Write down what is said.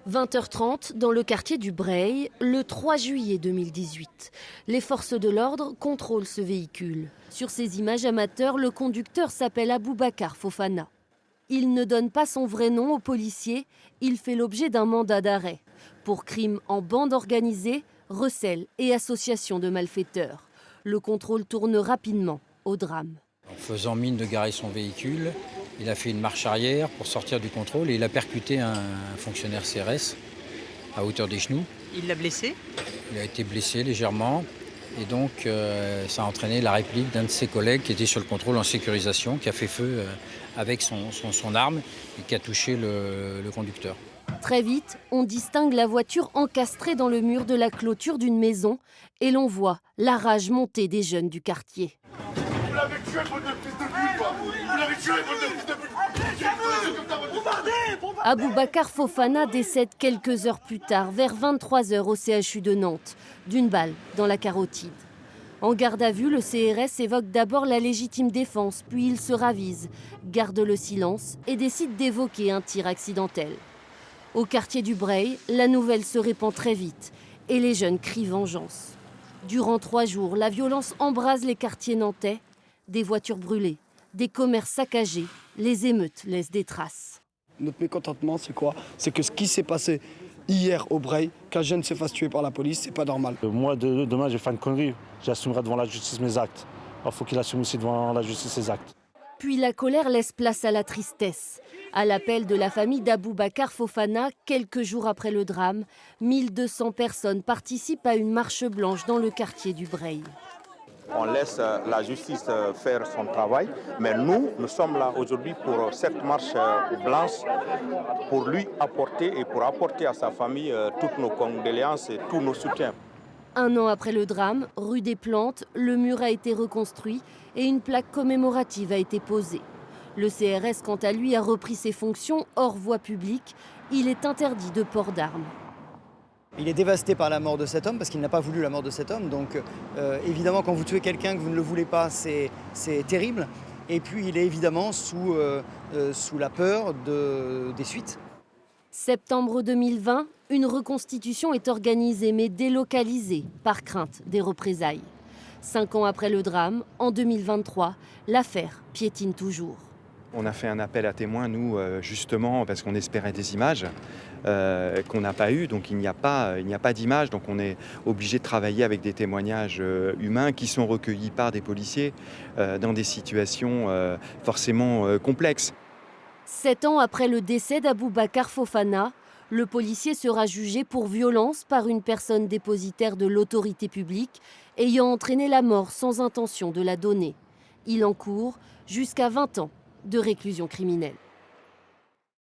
20h30 dans le quartier du Breil, le 3 juillet 2018. Les forces de l'ordre contrôlent ce véhicule. Sur ces images amateurs, le conducteur s'appelle Aboubacar Fofana. Il ne donne pas son vrai nom aux policiers, il fait l'objet d'un mandat d'arrêt pour crimes en bande organisée, recel et association de malfaiteurs. Le contrôle tourne rapidement au drame. En faisant mine de garer son véhicule, il a fait une marche arrière pour sortir du contrôle et il a percuté un fonctionnaire CRS à hauteur des genoux. Il l'a blessé? Il a été blessé légèrement et donc ça a entraîné la réplique d'un de ses collègues qui était sur le contrôle en sécurisation, qui a fait feu avec son arme et qui a touché le conducteur. Très vite, on distingue la voiture encastrée dans le mur de la clôture d'une maison et l'on voit la rage monter des jeunes du quartier. Vous l'avez tué, votre fils de pute, quoi. Vous l'avez tué, votre fils de pute. Aboubacar Fofana décède quelques heures plus tard, vers 23h au CHU de Nantes, d'une balle dans la carotide. En garde à vue, le CRS évoque d'abord la légitime défense, puis il se ravise, garde le silence et décide d'évoquer un tir accidentel. Au quartier du Breil, la nouvelle se répand très vite et les jeunes crient vengeance. Durant 3 jours, la violence embrase les quartiers nantais. Des voitures brûlées, des commerces saccagés, les émeutes laissent des traces. Notre mécontentement, c'est quoi? C'est que ce qui s'est passé hier au Breil, qu'un jeune se fasse tuer par la police, c'est pas normal. Moi, demain, j'ai fait une connerie. J'assumerai devant la justice mes actes. Il faut qu'il assume aussi devant la justice ses actes. Puis la colère laisse place à la tristesse. À l'appel de la famille d'Aboubacar Fofana, quelques jours après le drame, 1200 personnes participent à une marche blanche dans le quartier du Breil. On laisse la justice faire son travail, mais nous sommes là aujourd'hui pour cette marche blanche, pour lui apporter et pour apporter à sa famille toutes nos condoléances et tous nos soutiens. 1 an après le drame, rue des Plantes, le mur a été reconstruit et une plaque commémorative a été posée. Le CRS, quant à lui, a repris ses fonctions hors voie publique. Il est interdit de port d'armes. Il est dévasté par la mort de cet homme parce qu'il n'a pas voulu la mort de cet homme. Donc évidemment, quand vous tuez quelqu'un que vous ne le voulez pas, c'est terrible. Et puis il est évidemment sous la peur des suites. Septembre 2020, une reconstitution est organisée mais délocalisée par crainte des représailles. 5 ans après le drame, en 2023, l'affaire piétine toujours. On a fait un appel à témoins, nous, justement, parce qu'on espérait des images qu'on n'a pas eues. Donc il n'y a pas d'images. Donc on est obligé de travailler avec des témoignages humains qui sont recueillis par des policiers dans des situations forcément complexes. 7 ans après le décès d'Aboubacar Fofana, le policier sera jugé pour violence par une personne dépositaire de l'autorité publique ayant entraîné la mort sans intention de la donner. Il encourt jusqu'à 20 ans de réclusion criminelle.